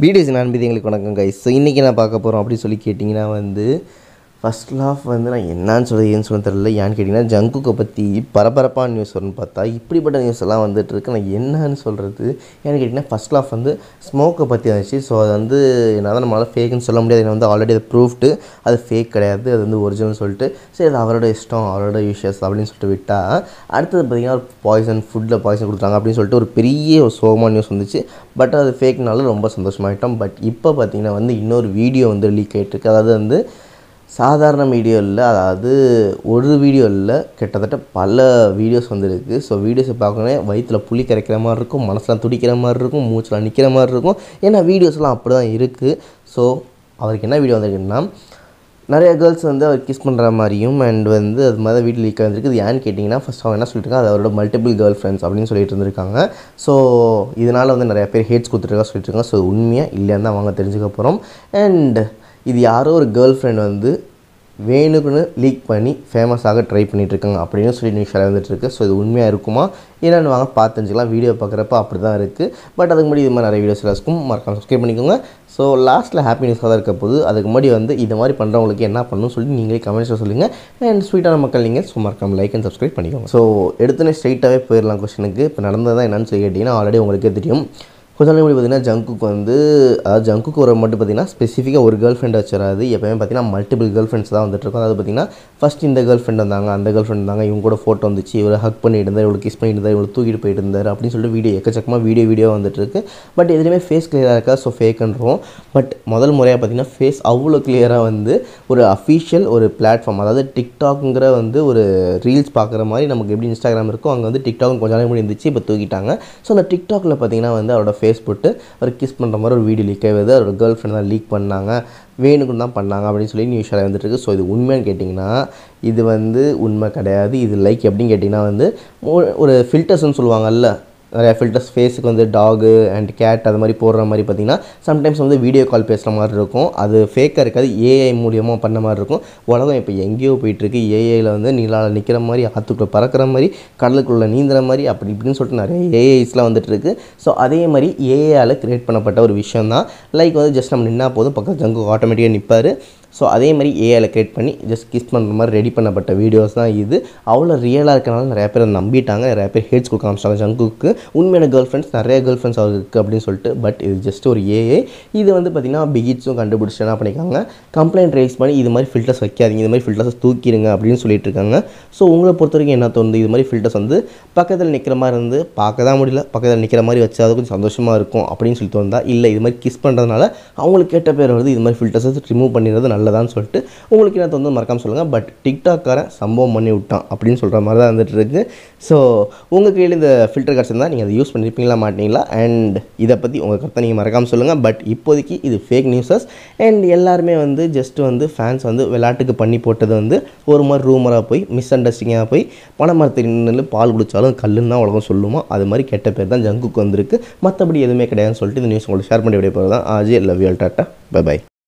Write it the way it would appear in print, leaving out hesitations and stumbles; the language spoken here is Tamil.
வீடியோஸ் நண்பதி எங்களுக்கு வணக்கம் கைஸ். ஸோ இன்றைக்கி நான் பார்க்க போகிறோம் அப்படின்னு சொல்லி கேட்டிங்கன்னா ஃபஸ்ட் லாஃப் நான் என்னன்னு சொல்ல தெரியல. ஏன்னு கேட்டிங்கன்னா ஜங்குக்கை பற்றி பரபரப்பான நியூஸ் வரும்னு பார்த்தா இப்படிப்பட்ட நியூஸ் எல்லாம் வந்துட்டுருக்கு. நான் என்னன்னு சொல்கிறது ஏன்னு கேட்டிங்கன்னா ஃபஸ்ட் லாஃப் ஸ்மோக்கை பற்றி வந்துச்சு. ஸோ அது என்னால் நம்மளால் ஃபேக்குன்னு சொல்ல முடியாது. ஏன்னா ஆல்ரெடி அதை ப்ரூஃப்டு அது ஃபேக் கிடையாது, அது ஒரிஜினல் சொல்லிட்டு சரி அது அவரோட இஷ்டம் அவரோட விஷஸ் அப்படின்னு சொல்லிட்டு விட்டால் அடுத்தது பார்த்திங்கன்னா ஃபுட்டில் பாய்சன் கொடுத்தாங்க அப்படின்னு சொல்லிட்டு ஒரு பெரிய சோகமான நியூஸ் வந்துச்சு. பட் அது ஃபேக்னால ரொம்ப சந்தோஷமாயிட்டோம். பட் இப்போ பார்த்திங்கன்னா இன்னொரு வீடியோ லீக் ஆகிட்டுருக்கு. அதாவது சாதாரண வீடியோ இல்லை, அதாவது ஒரு வீடியோ இல்லை, கிட்டத்தட்ட பல வீடியோஸ் வந்துருக்கு. ஸோ வீடியோஸை பார்க்கணும் வயிற்றில் புளி கரைக்கிற மாதிரி இருக்கும், மனசெலாம் துடிக்கிற மாதிரி இருக்கும், மூச்செலாம் நிற்கிற மாதிரி இருக்கும். ஏன்னா வீடியோஸ்லாம் அப்படி தான் இருக்குது. ஸோ அவருக்கு என்ன வீடியோ வந்திருக்குன்னா நிறைய கேர்ள்ஸ் அவர் கிஸ் பண்ணுற மாதிரியும் அண்ட் அது மாதிரி வீட்டில் லீக் ஆகிருக்கு. இது ஏன்னு கேட்டிங்கன்னா ஃபஸ்ட் அவங்க என்ன சொல்லிட்டு அது அவரோட மல்டிபிள் கேர்ள் ஃப்ரெண்ட்ஸ் அப்படின்னு சொல்லிட்டு இருந்திருக்காங்க. ஸோ இதனால் நிறைய பேர் ஹேட்ஸ் கொடுத்துருக்கா சொல்லிட்டு இருக்காங்க. ஸோ உண்மையாக இல்லைன்னு தான் அவங்க தெரிஞ்சுக்க போகிறோம். அண்ட் இது யாரோ ஒரு கேர்ள் ஃப்ரெண்ட் வேணுக்குன்னு லீக் பண்ணி ஃபேமஸாக ட்ரை பண்ணிகிட்ருக்காங்க அப்படின்னு சொல்லி நியூஸ் வந்துட்டுருக்கு. ஸோ இது உண்மையாக இருக்குமா என்னென்னு வாங்க பார்த்து தெரிஞ்சுக்கலாம். வீடியோ பார்க்குறப்ப அப்படி தான் இருக்குது. பட் அதுக்கு முன்னாடி இது மாதிரி நிறைய வீடியோஸ் இருக்கும், மறக்காம சப்ஸ்கிரைப் பண்ணிக்கோங்க. ஸோ லாஸ்ட்டில் ஹாப்பி நியூஸாக தான் இருக்க போது. அதுக்கு முன்னாடி இது மாதிரி பண்ணுறவங்களுக்கு என்ன பண்ணணும்னு சொல்லி நீங்களே கமெண்ட்ஸில் சொல்லுங்கள். அண்ட் ஸ்வீட்டான மக்கள் நீங்கள் ஸோ மறக்காம லைக் அண்ட் சப்ஸ்கிரைப் பண்ணிக்கோங்க. ஸோ எடுத்துனே ஸ்ட்ரைட்டாகவே போயிடலாம் கொஸ்டினுக்கு. இப்போ நடந்தது தான் என்னென்னு சொல்லி கேட்டிங்கன்னா ஆல்ரெடி உங்களுக்கே தெரியும். கொஞ்ச நாள் முன்னாடி பார்த்திங்கன்னா ஜங்குக்கு அதாவது ஜங்குக்கு ஒரு மட்டும் பார்த்திங்கன்னா ஸ்பெசிஃபிக்காக ஒரு கேர்ள் ஃப்ரெண்ட் வச்சிடாது. எப்போயுமே பார்த்திங்கன்னா மல்டிபிள் கேர்ள் ஃப்ரெண்ட்ஸ் தான் வந்துட்டுருக்கும். அதாவது பார்த்திங்கன்னா ஃபஸ்ட் இந்த கேர்ள் ஃப்ரெண்ட் வந்தாங்க, அந்த கேர்ள் ஃப்ரெண்ட் வந்தாங்க, இவங்க கூட ஃபோட்டோ வந்துச்சு, இவர் ஹக் பண்ணிட்டு இருந்தார், இவ்வளோ கிஸ் பண்ணிட்டு இருந்தார், இவ்வளோ தூக்கிட்டு போயிட்டு இருந்தார் அப்படின்னு சொல்லிட்டு வீடியோ எக்கச்சக்கமாக வீடியோ வந்துட்டுருக்கு. பட் எதுலேயுமே ஃபேஸ் கிளியராக இருக்கா. ஸோ ஃபேக்குன்றோம். பட் முதல் முறையாக பார்த்திங்கன்னா ஃபேஸ் அவ்வளோ கிளியராக ஒரு அஃபிஷியல் ஒரு பிளாட்ஃபார்ம், அதாவது டிக்டாக்ங்கிற ஒரு ரீல்ஸ் பார்க்குற மாதிரி நமக்கு எப்படி இன்ஸ்டாகிராம் இருக்கோ அங்கே டிக்டாக் கொஞ்ச நாள் முன்னாடி இருந்துச்சு, இப்போ தூக்கிட்டாங்க. ஸோ அந்த டிக்டாக்ல பார்த்திங்கன்னா அவரோட ஃபேஸ் போட்டு அவர் கிஸ் பண்ணுற மாதிரி ஒரு வீடியோ லீக் ஆகுது. அவரோட கேர்ள் ஃப்ரெண்ட் தான் லீக் பண்ணாங்க, வேணுக்குன்னு தான் பண்ணாங்க அப்படின்னு சொல்லி நியூஸ் வந்துட்டுருக்கு. ஸோ இது உண்மையானு கேட்டிங்கன்னா இது உண்மை கிடையாது. இது லைக் எப்படின்னு கேட்டிங்கன்னா ஒரு ஃபில்டர்ஸ்ன்னு சொல்லுவாங்கல்ல, நிறையா ஃபில்டர்ஸ் ஃபேஸுக்கு டாகு அண்ட் கேட் அது மாதிரி போடுற மாதிரி பார்த்திங்கன்னா சம்டைம்ஸ் வீடியோ கால் பேசுகிற மாதிரி இருக்கும். அது ஃபேக்காக இருக்காது, ஏஐ மூலியமாக பண்ண மாதிரி இருக்கும். உலகம் இப்போ எங்கேயோ போயிட்டுருக்கு. ஏஐயில் நிலாவில் நிற்கிற மாதிரி, ஆற்றுக்குள்ளே பறக்கிற மாதிரி, கடலுக்குள்ளே நீந்துற மாதிரி அப்படி இப்படின்னு சொல்லிட்டு நிறைய ஏஐஸ்லாம் வந்துட்டுருக்கு. ஸோ அதே மாதிரி ஏஐயால் க்ரியேட் பண்ணப்பட்ட ஒரு விஷயம் தான். லைக் ஜஸ்ட் நம்ம நின்னா போதும் பக்கத்து ஜங்கு ஆட்டோமேட்டிக்காக நிற்பார். ஸோ அதே மாதிரி ஏஐயில் க்ரியேட் பண்ணி ஜஸ்ட் கிஸ் பண்ணுற மாதிரி ரெடி பண்ணப்பட்ட வீடியோஸ் தான் இது. அவ்வளோ ரியலாக இருக்கனால நிறையா பேர் நம்பிட்டாங்க, நிறையா பேர் ஹேட்ஸ் கொடுக்க ஆரம்பிச்சிட்டாங்க ஜங்குக்கு. உண்மையான கேர்ள் ஃப்ரெண்ட்ஸ் நிறைய கேர்ள் ஃப்ரெண்ட்ஸ் அவருக்கு இருக்குது அப்படின்னு சொல்லிட்டு. பட் இது ஜஸ்ட் ஒரு ஏஐ. இது பார்த்திங்கன்னா பிகிட்ஸும் கண்டுபிடிச்சி என்ன பண்ணிக்காங்க, கம்ப்ளைண்ட் ரைஸ் பண்ணி இது மாதிரி ஃபில்டர்ஸ் வைக்காதீங்க, இது மாதிரி ஃபில்டர்ஸ் தூக்கிடுங்க அப்படின்னு சொல்லிட்டு இருக்காங்க. ஸோ உங்களை பொறுத்த வரைக்கும் என்ன தோணுது, இது மாதிரி ஃபில்டர்ஸ் பக்கத்தில் நிற்கிற மாதிரி பார்க்க தான் முடியல, பக்கத்தில் நிற்கிற மாதிரி வச்சா அது கொஞ்சம் சந்தோஷமாக இருக்கும் அப்படின்னு சொல்லி தோணுதா, இல்லை இது மாதிரி கிஸ் பண்ணுறதுனால அவங்களுக்கு கேட்ட பேர் இது மாதிரி ஃபில்டர்ஸை ரிமூவ் பண்ணிடுறது நல்லதான்னு சொல்லிட்டு உங்களுக்கு என்ன மறக்காம சொல்லுங்கள். பட் டிக்டாக்காரன் சம்பவம் பண்ணி விட்டான் அப்படின்னு சொல்கிற மாதிரி தான் வந்துட்டுருக்கு. ஸோ உங்கள் கையில் இந்த ஃபில்டர் கிடச்சிருந்தால் நீங்கள் அதை யூஸ் பண்ணியிருப்பீங்களா மாட்டீங்களா, அண்ட் இதை பற்றி உங்கள் கருத்தை நீங்கள் மறக்காமல் சொல்லுங்கள். பட் இப்போதைக்கு இது ஃபேக் நியூஸஸ் அண்ட் எல்லாருமே ஜஸ்ட் ஃபேன்ஸ் விளையாட்டுக்கு பண்ணி போட்டது ஒரு மாதிரி ரூமராக போய் மிஸ் அண்டர்ஸ்டாண்டிங்காக போய் பணமரத்தில் பால் குடித்தாலும் கல்லுன்னு தான் உலகம் சொல்லுமா, அது மாதிரி கெட்ட பேர் தான் ஜங்குக்கு வந்திருக்கு. மற்றபடி எதுவுமே கிடையாதுன்னு சொல்லிட்டு இந்த நியூஸ் உங்களுக்கு ஷேர் பண்ணி விட போகிறது தான். ஆஜி love you all, tata, bye by.